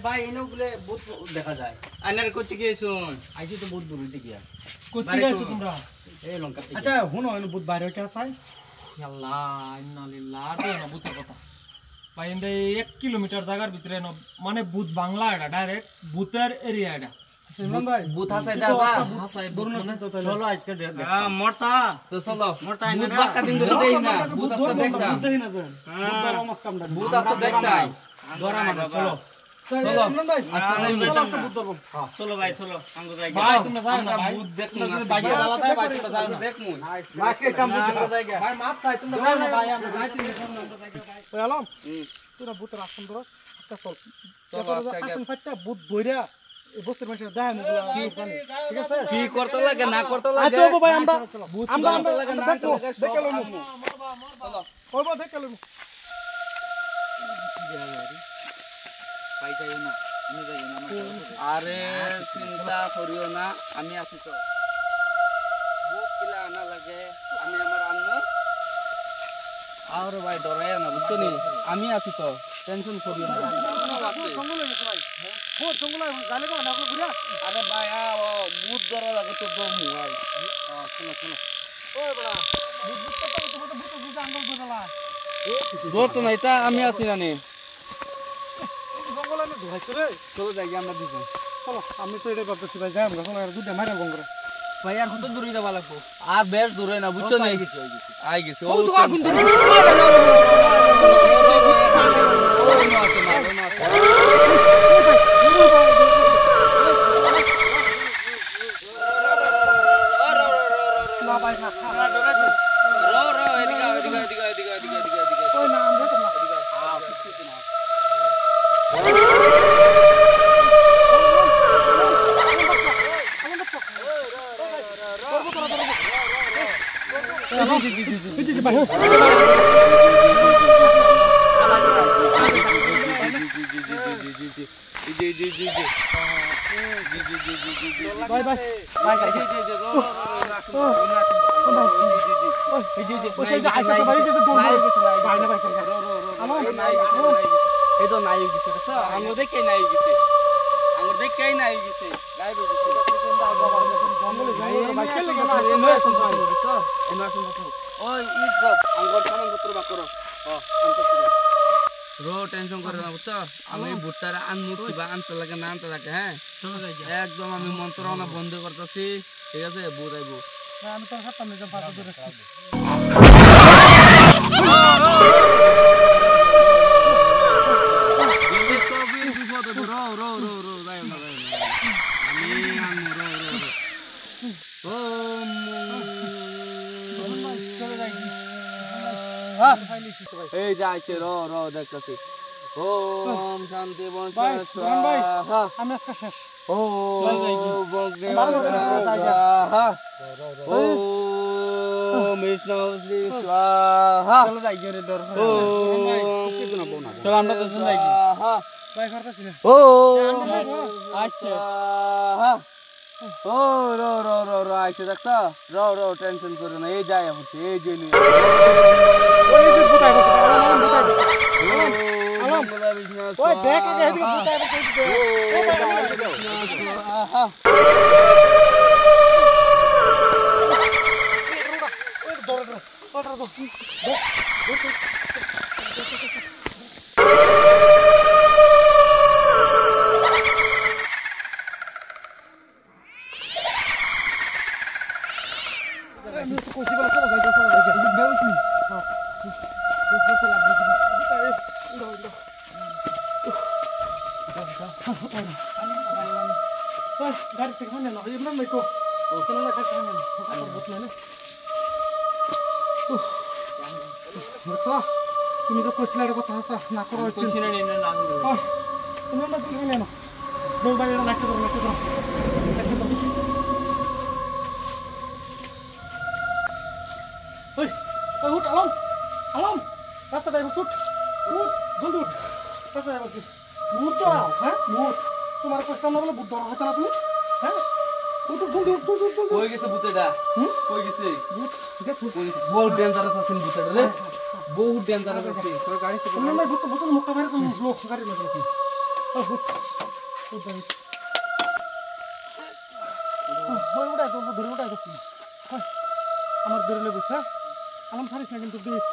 ভাই এনে বলে বহুত দেখা যায় আইনার করতে গিয়েছুন আইছি তো বহুত দূর হইতে গিয়া করতে গেছো তোমরা এই লঙ্কা আচ্ছা হুনো এনে বহুত বাইরে কে আসাই আল্লাহ ইন্না লিল্লাহ আর না ভূতের কথা ভাই এন্ডে 1 কিলোমিটার জায়গার ভিতরে মানে ভূত বাংলা এটা ডাইরেক্ট ভূতের এরিয়া এটা ইমরান ভাই ভূত হাসাই দাদা হাসাই বরুণ চলো আজকে মরতা তো চলো মরতা ভূত বাক্কা দিন ধরে দেই না ভূত আস্তে দেখতাম দেই না জান ভূত ধর্ম মাসকামটা ভূত আস্তে দেখতাম ধরা মারা চলো চলো ইমরান ভাই আস্তে যাই আস্তে ভূত ধর্ম চলো ভাই চলো আঙ্গো যাই ভাই তোমরা যাও না ভাই ভূত দেখমু বাইকে জ্বালাতে ভাই তোমরা যাও না দেখমু আজকে কাম আঙ্গো যাই ভাই মাপ চাই তোমরা যাও না ভাই আমরা যাইতে আমরা যাইতে ভাই ওই আলম তোরা ভূতের আসন ধরস আজকে চল চলো আজকে আসন ফাইটা ভূত বইরা এই বস্তির মানুষের দায় মুগুলা ঠিক আছে কি করতে লাগে না করতে লাগে আচ্ছা ভাই আমরা ভূত আমরা করতে লাগে না দেখো দেখে লমু চলো কইবো দেখে লমু ভাই যাইও না আমি যাইও না আরে চিন্তা করিও না আমি আছি তো ভূত কিলা আনা লাগে আমি আমার আনমু আর ভাই ডরায় না বুঝছো নি আমি আছি তো টেনশন করিও না জঙ্গলে গেছে ভাই বহুত জঙ্গলে গালে গো না বুড়া আরে ভাই ভূত ডরা লাগে তো দমু আই শোনো শোনো ওই বড়া ভূত ভূত তো তোমার ভূত ভূত আঙ্গল ধরলা ধর তো না এটা আমি আছি না নি জঙ্গলে আমি ধুইছে রে চলো যাই আমরা দুজন চলো আমি তো এটা ভাবতেছি ভাই যাই আমরা শোনো আর দুইটা মারা গঙ্গরা ভাই আর কত দূরে যাবা লাগবো আর বেশ দূরে না বুঝছো না আই গেছে ও তো আগুন ধরে না ভাই না রো রো এদিকে ওই না আমরা তো না রো টেনশন করে না বুঝছো আমি ভুট্টারা আনমু কিবা আনতে লাগে না আনতে লাগে হ্যাঁ একদম আমি মন্ত্রণা বন্ধ করতেছি ঠিক আছে ভূত আইবো আমি তোর সাথে নিজাম পাশে ধরে রাখছি এই যাইছে রো রো দেখতেছি ওম শান্তি বন ভাই স্বাহা আমি আজকে শেষ ওম বগ্নে স্বাহা ওম বিষ্ণু শ্রী স্বাহা চলো যাই গেরে ডর ওম চলো আমরা তো যাই ভাই করতেছি না ওম আচ্ছা ও রো রো রো রো আইছে দেখছো রো রো টেনশন করো না এই যাই আমি এই যে নি ওই যে বুতাই বসে আলাম বুতাই বসে আলাম ওই দেখ আগে এদিকে বুতাই বসে আহা ওই দৌড় দৌড় আমি তো কোশি বলা চলো যাই চলো যাই বেউস নি হ্যাঁ বুঝতে লাগবে উড়ো ওই গাড়ি থেকে হানে না ইমরান ভাই কো চলো না কাছে হানে না বতলে না বুঝছো তুমি যে কোশিলা এর কথা হাসা না করো কোশিনা নে না তুমি না চলে গেলে না বল ভাই এটা লাগতে দাও ওই ওই উঠ আলম রাস্তা যাই বস উঠ জলদি উঠ রাস্তা যাই বসি মুঠ দাও হ্যাঁ মুঠ তোমার কষ্ট না বলে বুদ্ধ হতে না তুমি হ্যাঁ উঠ জলদি উঠ জলদি কই গেছে ভূতেটা কই গেছে বুট গেছে বহুত ডেঞ্জারাস আছে ভূতেটা রে বহুত ডেঞ্জারাস আছে তোর গাড়ি থেকে তুমি না বুট বুট মুখটা বাইরে তুমি লোক গাড়ি না ও বুট বুট দাও ওই উঠাই তো ধরে উঠাই তো আমার ধরে লেবুছ হ্যাঁ আলাম সারিস না কিন্তু প্লিজ